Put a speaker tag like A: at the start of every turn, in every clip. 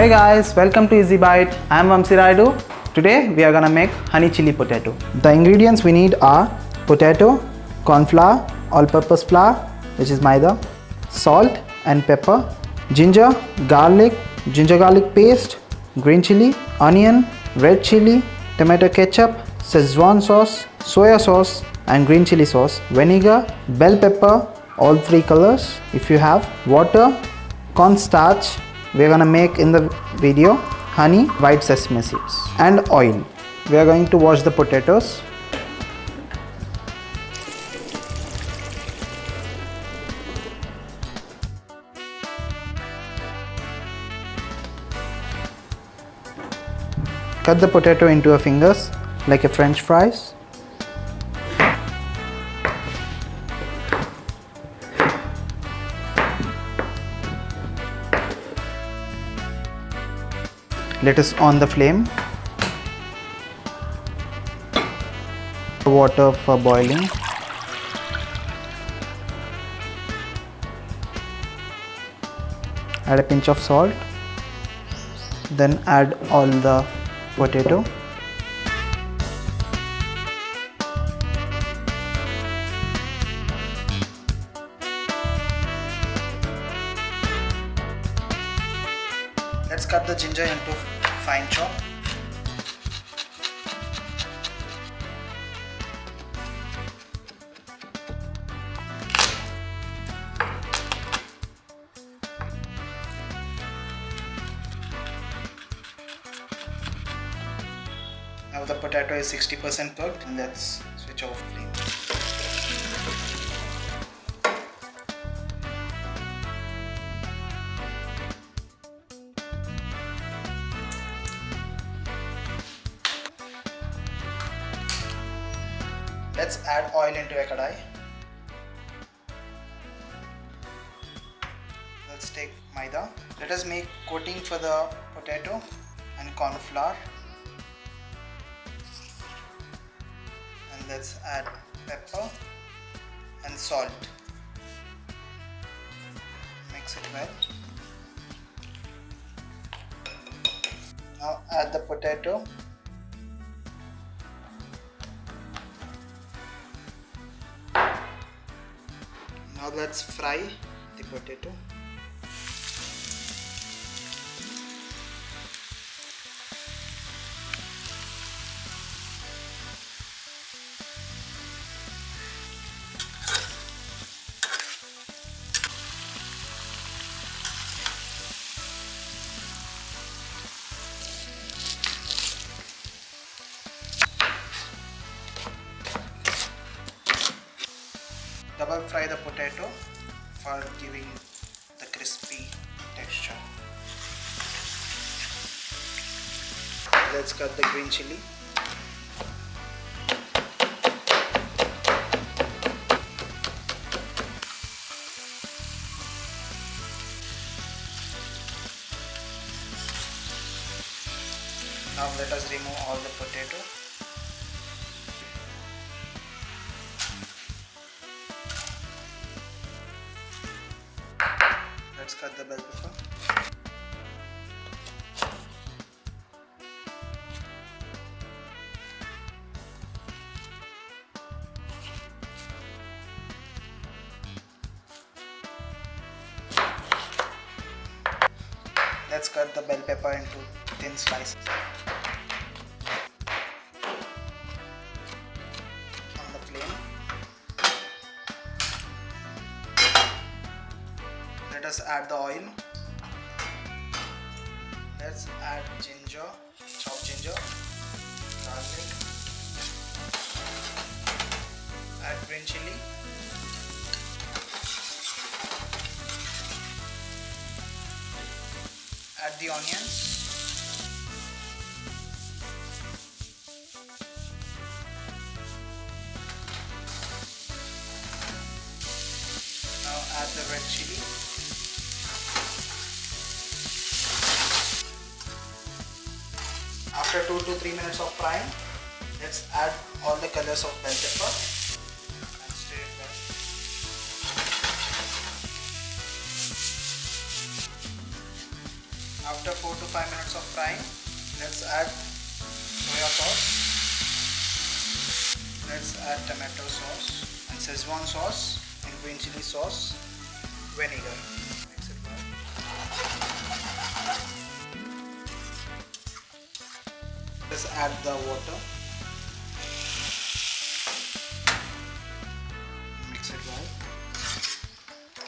A: Hey guys, welcome to Easy Bite. I am Vamsi Raidu. Today we are gonna make honey chili potato. The ingredients we need are potato, corn flour, all-purpose flour, which is maida, salt and pepper, ginger, garlic, ginger garlic paste, green chili, onion, red chili, tomato ketchup, Sesame sauce, soya sauce and green chili sauce, vinegar, bell pepper, all three colors if you have, water, cornstarch, we are gonna make in the video, honey, white sesame seeds and oil. We are going to wash the potatoes. Cut the potato into fingers like a French fries. Let us on the flame. Water for boiling. Add a pinch of salt. Then add all the potato. Let's cut the ginger into fine chop. Now the potato is 60% cooked, and let's switch off flame. Let's add oil into a kadai. Let's take maida. Let us make coating for the potato and corn flour. And let's add pepper and salt. Mix it well. Now add the potato. Now let's fry the potato. Double fry the potato for giving the crispy texture. Let's cut the green chili. Now let us remove all the potato. Let's cut the bell pepper. Let's cut the bell pepper into thin slices. On the flame. Let us add the oil. Let's add ginger, chopped ginger, garlic, add green chili, add the onions, now add the red chili. After 2 to 3 minutes of frying, let's add all the colors of bell pepper and stir it well. After 4 to 5 minutes of frying, let's add soya sauce. Let's add tomato sauce and Sesame sauce and green chili sauce, vinegar. Mix it well. Let's add the water. Mix it well.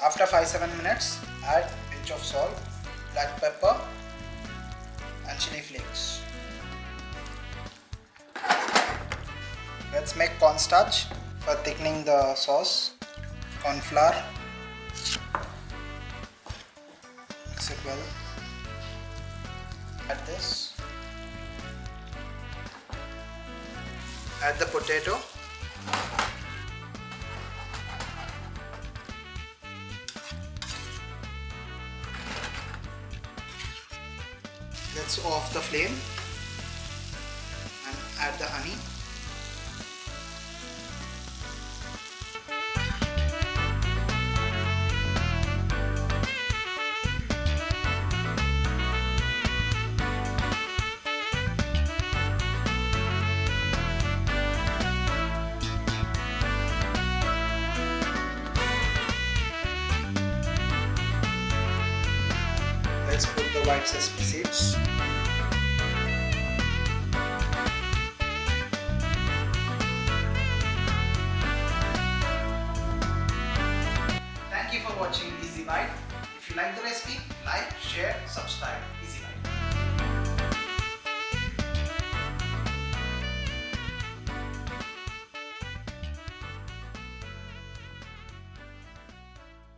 A: After 5-7 minutes, add pinch of salt, black pepper and chili flakes. Let's make cornstarch for thickening the sauce. Cornflour. Mix it well. Add this. Add the potato. Let's off the flame and add the honey. Let's put the white sesame seeds. Thank you for watching Easy Bite. If you like the recipe, like, share, subscribe.